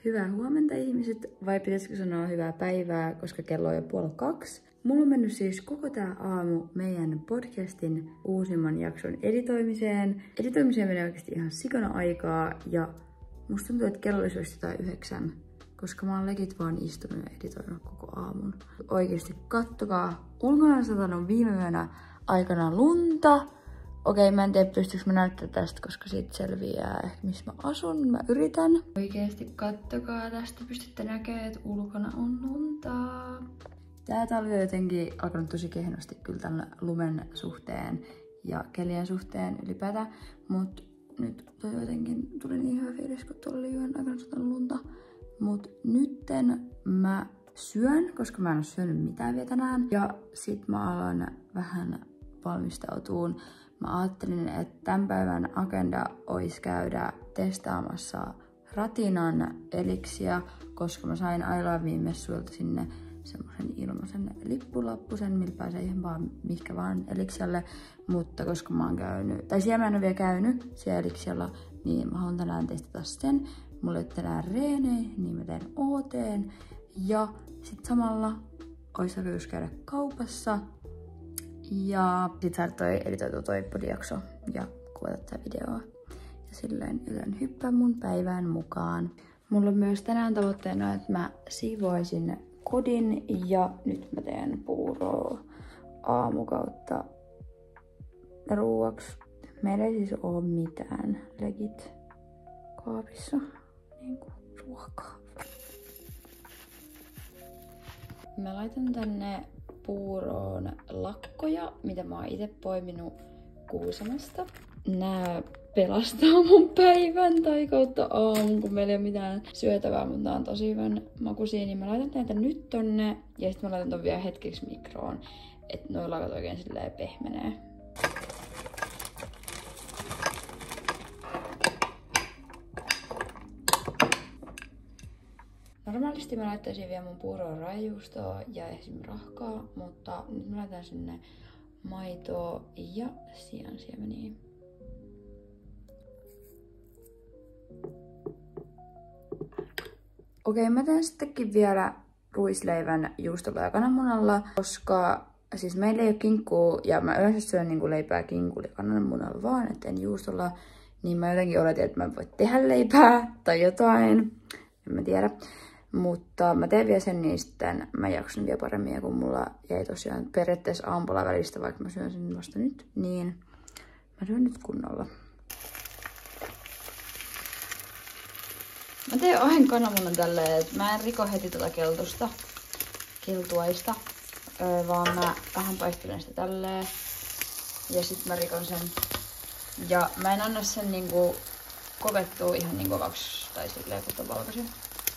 Hyvää huomenta ihmiset, vai pitäisikö sanoa hyvää päivää, koska kello on jo 1:30. Mulla on mennyt siis koko tää aamu meidän podcastin uusimman jakson editoimiseen. Editoimiseen menee oikeasti ihan sikana aikaa ja musta tuntuu, että kello olisi jotain 9, koska mä oon legit vaan istunut ja editoinut koko aamun. Oikeasti kattokaa, ulkona on satanut viime yönä aikana lunta. Okei, mä en tiedä pystyykö mä näyttämään tästä, koska siitä selviää ehkä missä mä asun. Mä yritän. Oikeesti kattokaa tästä, pystytte näkemään, että ulkona on lunta. Tää talvi on jotenkin alkanut tosi kehnosti kyllä tämän lumen suhteen ja kelien suhteen ylipäätään. Mut nyt toi jotenkin tuli niin hyvä fiilis, kun tuolla oli yhden aikana satanut lunta. Mut nytten mä syön, koska mä en oo syönyt mitään vielä tänään. Ja sit mä alan vähän valmistautuun. Mä ajattelin, että tämän päivän agenda olisi käydä testaamassa Ratinan eliksia, koska mä sain I Love Me-messuilta sinne semmoisen ilmaisen lippulappusen, millä pääsee ihan vaan mihinkä vaan eliksialle. Mutta koska mä oon käynyt, tai siellä mä en ole vielä käynyt siellä eliksialla, niin mä haluan tänään testata sen. Mulla ei ole tänään reenejä, niin mä teen OT:n. Ja sit samalla olisi tarkoitus käydä kaupassa. Ja sit saada editoitua toi podijakso ja kuvata tää videoa. Ja silleen joten hyppää mun päivään mukaan. Mulla on myös tänään tavoitteena, että mä siivoisin kodin ja nyt mä teen puuroa aamukautta ruuaksi. Meillä ei siis oo mitään legit kaapissa niinku ruokaa. Mä laitan tänne puuroon lakkoja, mitä mä oon itse poiminut Kuusamasta. Nää pelastaa mun päivän tai kautta aamun, kun meillä ei ole mitään syötävää, mutta nää on tosi hyvän makuisia. Niin mä laitan näitä nyt tonne ja sitten mä laitan ton vielä hetkeksi mikroon, että noi lakat oikein silleen pehmenee. Normaalisti mä laittaisin vielä mun puuroon raajuustoa ja esim. Rahkaa, mutta nyt mä laitan sinne maitoa ja siansiemeniä. Okei, mä teen sittenkin vielä ruisleivän juustolla ja kananmunalla, koska siis meillä ei ole kinkkuu ja mä yleensä syön niinku leipää kinkulla ja kananmunalla vaan, et en juustolla. Niin mä jotenkin oletin, että mä voin tehdä leipää tai jotain, en mä tiedä. Mutta mä teen vielä sen, niin sitten mä jaksan vielä paremmin. Ja kun mulla jäi tosiaan periaatteessa aamulla välistä, vaikka mä syön sen vasta nyt, niin mä syön nyt kunnolla. Mä teen aina kananmunan tälleen, että mä en riko heti tota keltuaista, vaan mä vähän paiskelen sitä tälleen. Ja sit mä rikon sen. Ja mä en anna sen niinku kovettua ihan niin kovaksi tai silleen kuten valkoisin.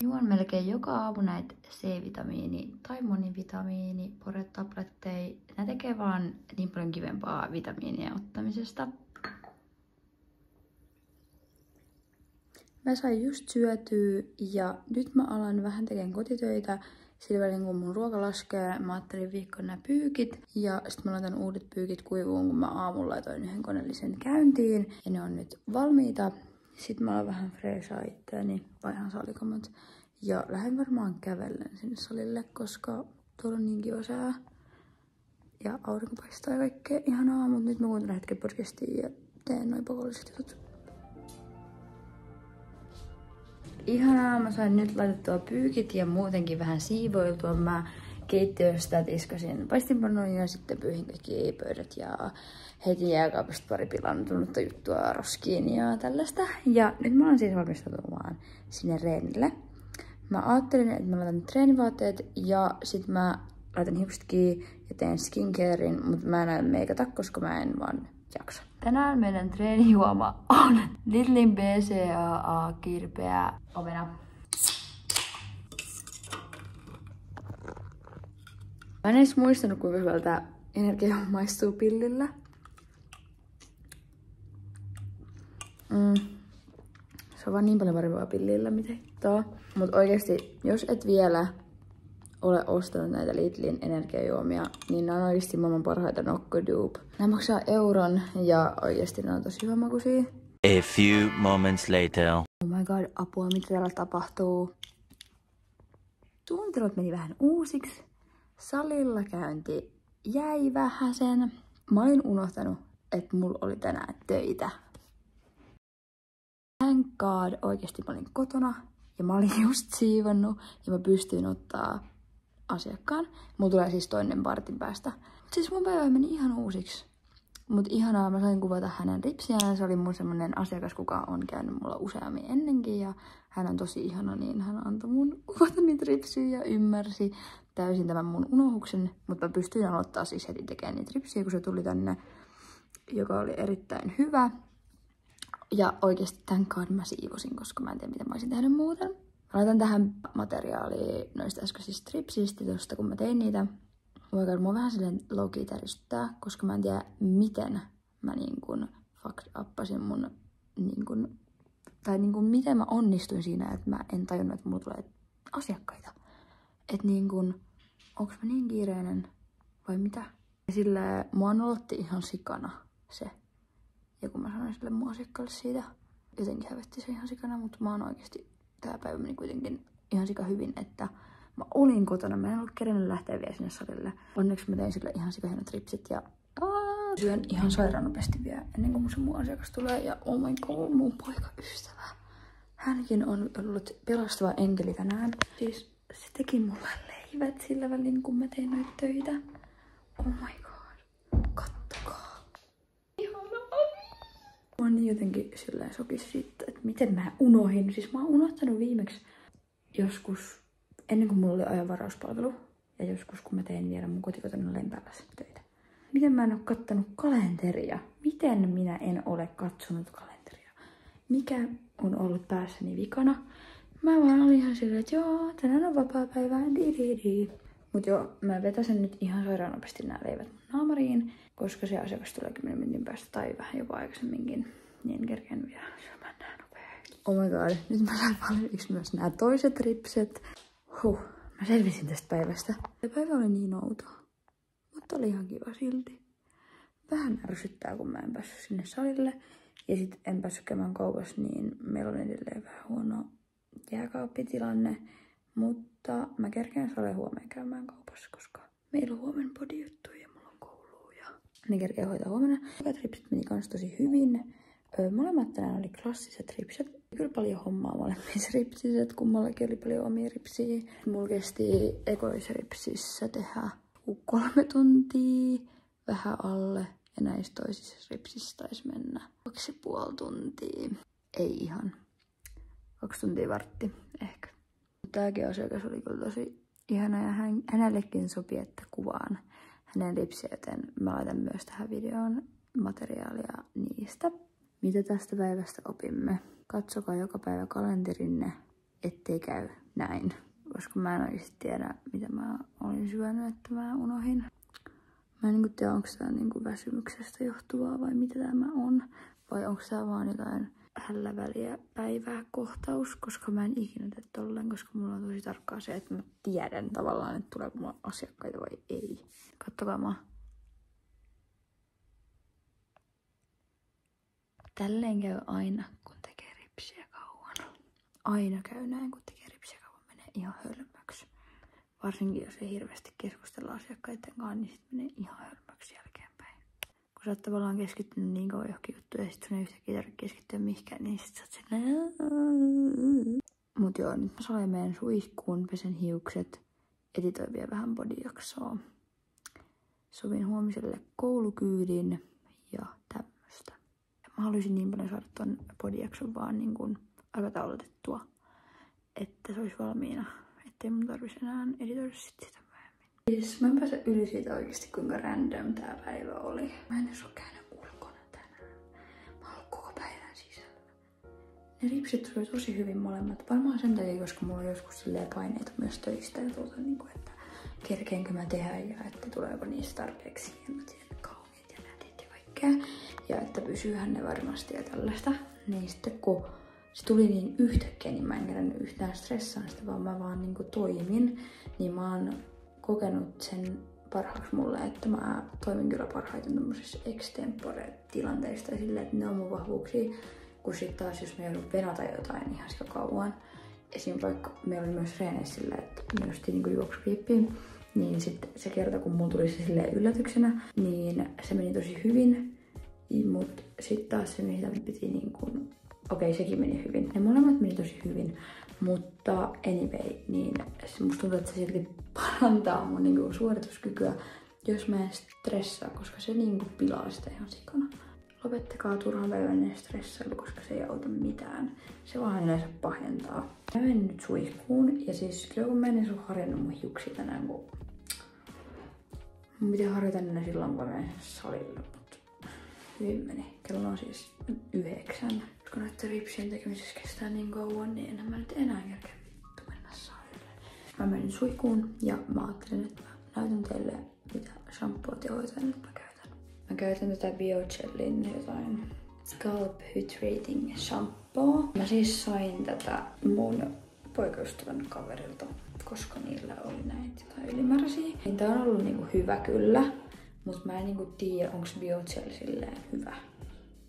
Juon melkein joka aamu näitä C-vitamiini tai monivitamiini poretabletteja. Nää tekee vaan niin paljon kivempaa vitamiinien ottamisesta. Mä sain just syötyä ja nyt mä alan vähän tekemään kotitöitä. Sillä välin kun mun ruoka laskee, mä ajattelin viikkoon nämä pyykit. Ja sit mä laitan uudet pyykit kuivuun, kun mä aamulla laitoin yhden koneellisen käyntiin. Ja ne on nyt valmiita. Sitten mä alan vähän freesaa itseäni, vaihan salikamat. Ja lähden varmaan kävellen sinne salille, koska tuolla on niin kiva sää. Ja aurinko paistaa ja kaikkea ihanaa, mutta nyt mä kuuntelen hetken podcastia ja teen noin pakolliset jutut. Ihanaa, mä sain nyt laitettua pyykit ja muutenkin vähän siivoiltua. Mä keittiöstä tiskasin paistinpannun ja sitten pyyhin kaikki pöydät ja heitin jääkaapista pari pilaantunutta juttua roskiin ja tällaista. Ja nyt mä oon siis valmistautumaan sinne reenille. Mä ajattelin, että mä laitan treenivaatteet ja sit mä laitan hiukset kiinni ja teen skincarein, mutta mä en näe meikata, koska mä en vaan jaksa. Tänään meidän treenijuoma on Lidlin BCAA kirpeä omena. Mä en edes muistanut, kuinka hyvältä energia maistuu pillillä. Se on vaan niin paljon parempaa pillillä, mitä hittoa. Mut oikeesti, jos et vielä ole ostanut näitä Lidlin energiajuomia, niin nämä on oikeesti maailman parhaita Nokko-dupe. Nämä maksaa euron ja oikeesti nämä on tosi hyvän makuisia. A few moments later. Oh my my god, apua, mitä täällä tapahtuu. Suunnitelmat meni vähän uusiksi. Salilla käynti jäi vähäsen. Mä olin unohtanut, että mulla oli tänään töitä. Thank god, oikeesti mä olin kotona ja mä olin just siivonnut ja mä pystyin ottaa asiakkaan. Mulla tulee siis toinen vartin päästä. Siis mun päivä meni ihan uusiksi. Mut ihanaa, mä sain kuvata hänen ripsiään. Se oli mun semmonen asiakas, kuka on käynyt mulla useammin ennenkin. Ja hän on tosi ihana, niin hän antoi mun kuvata niitä ripsiä ja ymmärsi täysin tämän mun unohuksen. Mutta mä pystyin aloittaa siis heti tekemään niitä ripsiä, kun se tuli tänne, joka oli erittäin hyvä. Ja oikeesti thank god mä siivosin, koska mä en tiedä mitä mä olisin tehnyt muuten. Mä laitan tähän materiaalia noista äskeisistä ripsistä, tosta kun mä tein niitä. Vaikka mua vähän silleen low-key täristyttää, koska mä en tiedä miten mä niinkun fucked uppasin mun niinkun, tai niinkun miten mä onnistuin siinä, että mä en tajunnut, että mulla tulee asiakkaita. Et niinkun, onks mä niin kiireinen vai mitä? Ja silleen mua nolotti ihan sikana se. Ja kun mä sanoin sille mun asiakkaalle siitä, jotenkin hävetti se ihan sikana, mutta mä oon oikeesti tää päivä meni kuitenkin ihan sika hyvin, että mä olin kotona, mä en ollut kerennyt lähteä vielä sinne salille. Onneksi mä tein sille ihan sikahienot ripsit ja syön ihan sairaan nopeasti vielä ennen kuin mun asiakas tulee. Ja oh my god, mun poikaystävä. Hänkin on ollut pelastava enkeli tänään. Siis se teki mulle leivät sillä välin, kun mä tein noita töitä. Oh my god, kattokaa. Mä oon niin jotenkin silleen sokis siitä, että miten mä unohin. Siis mä oon unohtanut viimeksi joskus ennen kuin mulla oli ajanvarauspalvelu ja joskus kun mä tein vielä mun kotikotona Lempäälässä töitä. Miten mä en oo kattonut kalenteria? Miten minä en ole katsonut kalenteria? Mikä on ollut päässäni vikana? Mä vaan olin ihan silleen, että joo, tänään on vapaapäivä, Mut joo, mä vetäsen nyt ihan sairaan nopeasti nää leivät mun naamariin, koska se asiakas tulee 10 minuutin päästä tai vähän jopa aikaisemminkin. Niin en kerkeän vielä syömään nää nopeasti. Oh my god, nyt mä sain valmiiksi myös nää toiset ripset. Mä selvisin tästä päivästä. Se päivä oli niin outo, mutta oli ihan kiva silti. Vähän ärsyttää, kun mä en päässyt sinne salille. Ja sit en päässyt käymään kaupassa, niin meillä on edelleen vähän huono jääkaappitilanne. Mutta mä kerkeen salille huomenna käymään kaupassa, koska meillä on huomenna bodijuttuja ja mulla on koulua. Ja ne kerkee hoitaa huomenna. Ripsit meni kans tosi hyvin. Molemmat tänään oli klassiset ripset. Kyllä paljon hommaa molemmissa ripsiset, kummallakin oli paljon omia ripsiä. Mulla kesti ekoisripsissä tehdä 3 tuntia, vähän alle. Ja näissä toisissa ripsissä taisi mennä 2,5 tuntia. Ei ihan. 2 tuntia vartti ehkä. Tääkin asiakas oli kyllä tosi ihana ja hänellekin sopi, että kuvaan hänen ripsiä, joten mä laitan myös tähän videoon materiaalia niistä. Mitä tästä päivästä opimme? Katsokaa joka päivä kalenterinne, ettei käy näin. Koska mä en oikeasti tiedä, mitä mä olin syönyt, että mä unohin. Mä en tiedä, onko tää väsymyksestä johtuvaa vai mitä tämä on. Vai onko tää vaan jotain hälläväliä päivää kohtaus, koska mä en ikinä tee tolleen, koska mulla on tosi tarkkaa se, että mä tiedän tavallaan, että tuleeko mulla asiakkaita vai ei. Kattokaa mä. Tälleen käy aina, kun tekee ripsiä kauan. Aina käy näin, kun tekee ripsiä kauan. Menee ihan hölmöksi. Varsinkin, jos ei hirveästi keskustella asiakkaiden kanssa, niin sit menee ihan hölmöksi jälkeenpäin. Kun sä oot tavallaan keskittynyt niin kauan johonkin juttuun ja sit sun ei yhtäkkiä tarvitse keskittyä mihinkään, niin sit sä oot silleen. Mut joo, nyt mä salen meidän suihkuun, pesen hiukset, editoin vielä vähän bodyjaksoa. Sovin huomiselle koulukyydin ja tämmöstä. Mä haluaisin niin paljon saada ton bodyjakson vaan niin kuin aikataulutettua, että se olisi valmiina, ettei mun tarvitsisi enää editoida sitä myöhemmin. Siis mä en pääse yli siitä oikeesti, kuinka random tää päivä oli. Mä en edes oo käynyt ulkona tänään. Mä oon ollut koko päivän sisällä. Ne ripsit tuli tosi hyvin molemmat. Varmaan sen takia, koska mulla on joskus silleen paineita myös töistä ja että kerkeenkö mä tehdä ja että tuleeko niistä tarpeeksi hienot ja kauniit ja nätit ja kaikkea. Ja että pysyyhän ne varmasti ja tällaista. Niin sitten kun se tuli niin yhtäkkiä, niin mä en kerännyt yhtään stressaan sitä, vaan mä vaan niin kuin toimin. Niin mä oon kokenut sen parhaaksi mulle, että mä toimin kyllä parhaiten tommosissa extempore-tilanteissa ja silleen, että ne on mun vahvuuksia. Kun sit taas jos me joudun venata jotain ihan sika kauan, esim. Vaikka meillä oli myös treeneissä silleen, että me justiin niinku juoksukiippiin, niin sit se kerta kun mulla tuli se silleen yllätyksenä, niin se meni tosi hyvin. Mut sit taas se mitä piti niinku, okei, sekin meni hyvin. Ne molemmat meni tosi hyvin, mutta anyway, niin musta tuntuu, että se silti parantaa mun niinku suorituskykyä, jos mä en stressaa, koska se niinku pilaa sitä ihan sikana. Lopettakaa turhanpäiväinen stressailu, koska se ei auta mitään. Se vaan yleensä pahentaa. Mä menen nyt suihkuun ja siis kyllä kun mä en edes harjannut mun hiuksia tänään, kun mun piti harjata ne silloin kun mä menen salille, mutta hyvin meni. Kello on siis 9. Kun näiden ripsien tekemisessä kestää niin kauan, niin enhän mä nyt enää kerkeä vittu mennä salille. Mä menin suihkuun ja mä ajattelin, että mä näytän teille mitä shampoot ja hoitoaineet mä käytän. Mä käytän tätä Biogellin jotain Scalp Hydrating Shampoo. Mä siis sain tätä mun poikaystävän kaverilta, koska niillä oli näitä jotain ylimääräisiä. Niin tää on ollut niinku hyvä kyllä, mutta mä en niinku tiedä onks Biogel silleen hyvä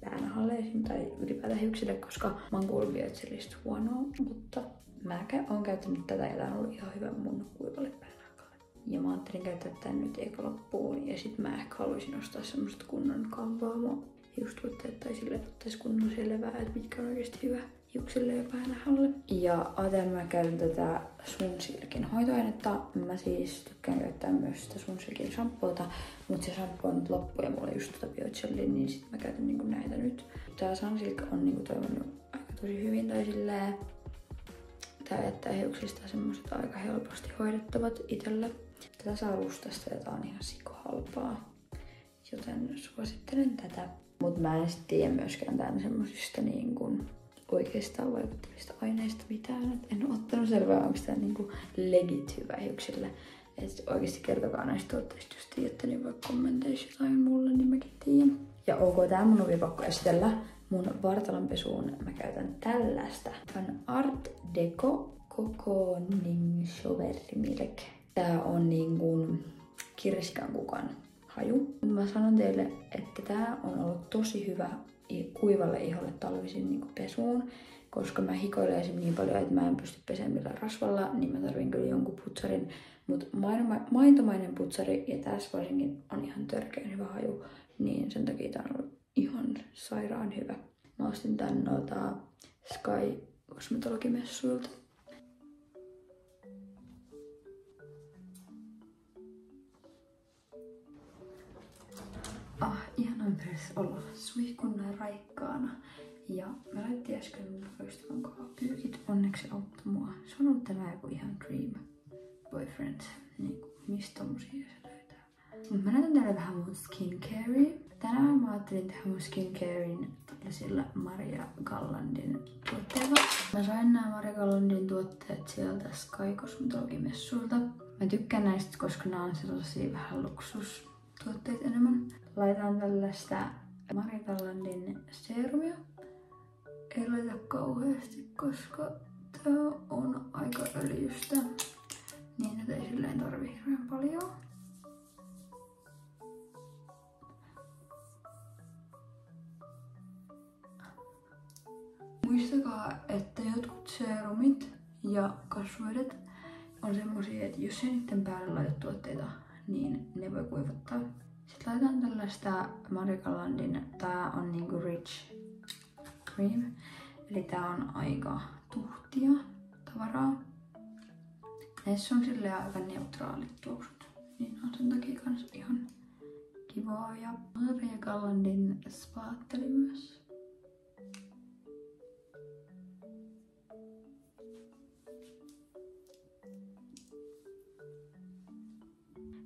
päänahaleisiin tai ylipäätään hiuksille, koska mä oon kuullut Biogellista huonoa, mutta mä oon käyttänyt tätä ja tää on ollut ihan hyvä mun kuivalle päänahkalle. Ja mä ajattelin käyttää tän nyt eka loppuun ja sit mä ehkä haluaisin ostaa semmoset kunnon kampaamo hiustuotteet tai sille ottais kunnon selvää, että mitkä on oikeesti hyvä hiuksille ja päänahalle. Ja ajattelin mä käytän tätä Sunsilkin hoitoainetta. Mä siis tykkään käyttää myös sitä Sunsilkin shampoota, mutta se shampoo on nyt loppu ja mulla on just tota Biogelin, niin sit mä käytän niinku näitä nyt. Tää Sunsilk on niinku toiminut aika tosi hyvin tai silleen. Tää jättää hiuksista semmoset aika helposti hoidettavat itelle. Tätä saa Lustasta ja tää on ihan sikohalpaa, joten suosittelen tätä. Mut mä en sit tiedä myöskään tän semmosista niinku oikeastaan vaikuttavista aineista mitään. Et en oo ottanut selvää, onko tää niinku legit hyvä hiuksille. Et oikeesti kertokaa näistä tuotteista, jos tiedätte, niin vaikka kommenteissa jotain mulle, niin mäkin tiedän. Ja ok, tää mun oli pakko esitellä. Mun vartalonpesuun mä käytän tällaista. Tää on Art Deco Cocooning Shower Milk. Tää on niinku kirsikan kukan haju. Mä sanon teille, että tää on ollut tosi hyvä kuivalle iholle talvisin niinku pesuun, koska mä hikoilen esim. Niin paljon, että mä en pysty pesemään millään rasvalla, niin mä tarvin kyllä jonkun putsarin. Mut maitomainen putsari, ja tässä varsinkin on ihan törkeän hyvä haju, niin sen takia tää on ollut ihan sairaan hyvä. Mä ostin tän Sky kosmetologimessuilta. Ihanan myös olla suihkunnan raikkaana. Ja mä laitettiin äsken mun poistuvan pyykit. Onneksi auttoi mua. Se on ollut tänään joku ihan dream boyfriend. Niin, mistä tommosia se löytää. Mut mä näytän teille vähän mun skincarea. Tänään mä ajattelin tehdä mun skincarein tällaisilla Maria Gallandin tuotteilla. Mä sain nämä Maria Gallandin tuotteet sieltä Sky kosmetologimessuilta. Mä tykkään näistä, koska nämä on sellaisia vähän luksustuotteet enemmän. Laitan tällaista Maria Gallandin serumia. Ei laita kauheasti, koska tää on aika öljystä. Niin, että ei silleen tarvii hirveän paljon. Muistakaa, että jotkut serumit ja kasvoidet on semmosia, että jos ei niiden päälle laita tuotteita, niin ne voi kuivattaa. Sitten laitetaan tällaista Maria Gallandin, tää on niinku rich cream. Eli tää on aika tuhtia tavaraa. Näissä on silleen aika neutraalit tuoksut, niin on sen takia kans ihan kivaa. Ja Maria Gallandin spaatteli myös.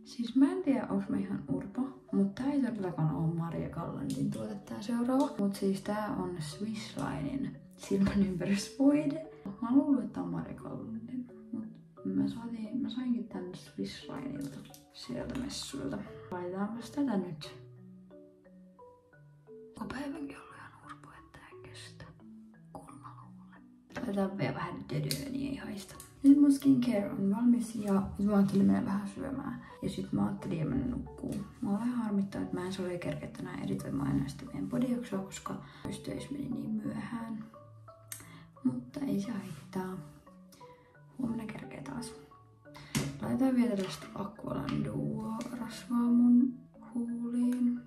Siis mä en tiedä, onko mä ihan urpo, mutta tää ei todellakaan oo Maria Gallandin tuote tää seuraava. Mut siis tää on Swisslinein silmänympärisvoide. Mä luulen, että tää on Maria Gallandin, mut mä sainkin tän Swisslineilta sieltä messuilta. Laitetaanpas tätä nyt. Koko päivänkin ollut ihan urpo, että en kestä. Kun mä luulen. Laitetaan vielä vähän dödöä, niin ei haista. Nyt mun mun skincare on valmis ja mä ajattelin mennä vähän syömään. Ja sit mä ajattelin mennä nukkuu. Mä vähän harmittaa, että mä en ole kerkeä tänään editoimaan enää sitä meidän podijaksoa, koska töissä meni niin myöhään. Mutta ei se haittaa. Huomenna kerkeä taas. Laitan vielä tällaista Aqualan Duo rasvaa mun huuliin.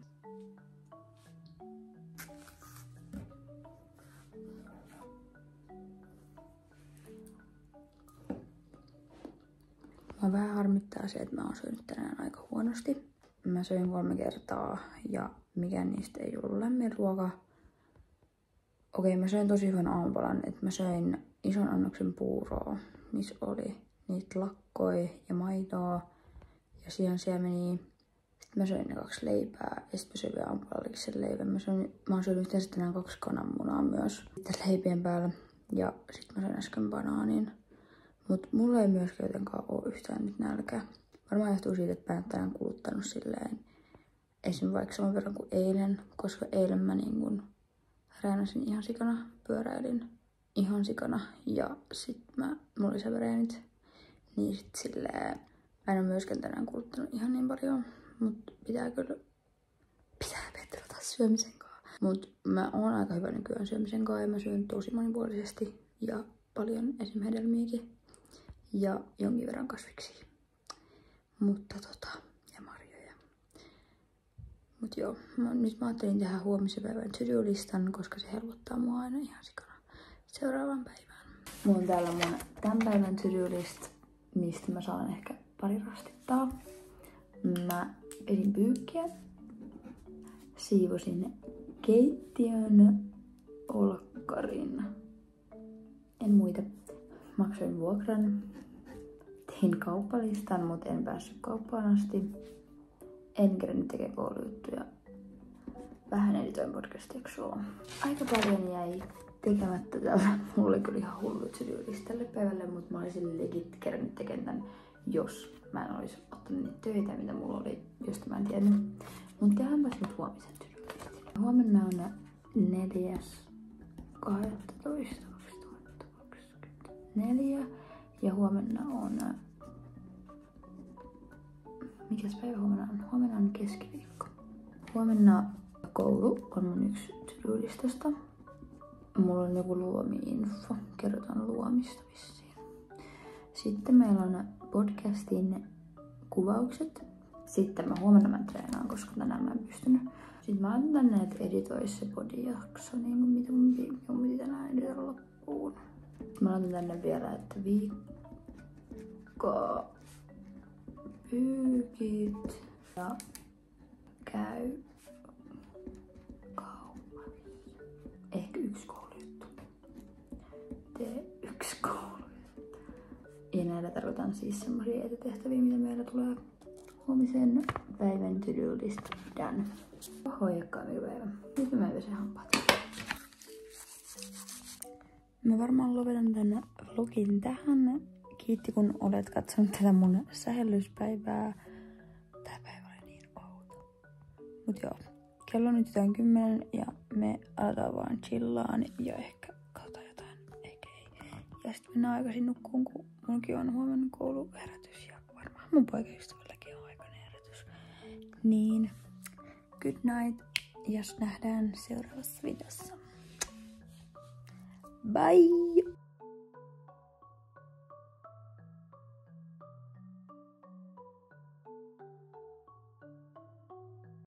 Mä vähän harmittaa se, että mä oon syönyt tänään aika huonosti. Mä söin 3 kertaa ja mikään niistä ei ollut lämmin ruoka. Okei, mä söin tosi hyvän aamupalan, että mä söin ison annoksen puuroa, missä oli niitä lakkoja ja maitoa. Ja siihen siellä meni. Sitten mä söin ne 2 leipää ja sitten mä söin vielä aamupalallisen leivän. Mä oon syönyt yhteensä tänään 2 kananmunaa myös tässä leipien päällä. Ja sitten mä söin äsken banaanin. Mut mulla ei myöskään jotenkaan oo yhtään nyt nälkää. Varmaan johtuu siitä, että mä en tänään kuluttanut silleen esim. Vaikka saman verran kuin eilen, koska eilen mä niin reenasin ihan sikana, pyöräilin ihan sikana ja sit mulla oli säväreenit. Niin sit silleen mä en oo myöskään tänään kuluttanut ihan niin paljon, mut pitää petrata syömisen kanssa. Mut mä oon aika hyvä nykyään syömisen kanssa ja mä syön tosi monipuolisesti ja paljon esim. Hedelmiäkin. Ja jonkin verran kasviksia. Mutta ja marjoja. Mut joo, nyt mä ajattelin tehdä huomisen päivän to-do-listan, koska se helpottaa mua aina ihan sikana seuraavaan päivään. Mulla on täällä mun tämän päivän to-do-list, mistä mä saan ehkä pari rastittaa. Mä pesin pyykkiä, siivosin keittiön, olkkarin, en muita. Maksoin vuokran, tein kauppalistan, mutta en päässyt kauppaan asti. En kerännyt tekemään koulujuttuja. Vähän editoin podcast-jaksoa. Aika paljon jäi tekemättä tällä. Mulla oli kyllä ihan hullu to-do-list tälle päivälle, mutta mä olisin legit kerännyt tekemään tän, jos mä en olisi ottanut niitä töitä, mitä mulla oli, josta mä en tiennyt. Mutta tehdäänpäs nyt huomisen to-do-listin. Huomenna on 4.12.2024 ja huomenna on... Mikäs päivä huomenna on? Huomenna on keskiviikko. Huomenna koulu on mun yksi to-do-listasta. Mulla on joku luomi-info. Kerrotaan luomista vissiin. Sitten meillä on podcastin kuvaukset. Sitten huomenna mä treenaan, koska tänään mä en pystynyt. Sitten mä otan tänne, että editois se podijakso, niin kuin mitä mun piti tänään editoida loppuun. Mä otan tänne vielä, että viikko pyykit ja käy kaupassa. Ehkä 1 koulujuttu. Tee 1 koulujuttu. Ja näillä tarkoitan siis semmosia etätehtäviä, mitä meillä tulee huomisen päivän to-do-listan. Hoijakkaa mikä päivä. Nyt mä pesen hampaat. Mä varmaan lopetan tän vlogin tähän. Kiitti kun olet katsonut tätä mun sähellyspäivää. Tää päivä oli niin outo. Mut joo, kello on nyt jotain 10 ja me aletaan vaan chillaan ja ehkä katsotaan jotain, ehkä ei. Ja sit mennään aikaisin nukkuun, kun munkin on huomenna kouluherätys ja varmaan mun poikaystävälläkin on aikainen herätys. Niin, good night ja nähdään seuraavassa videossa. Bye!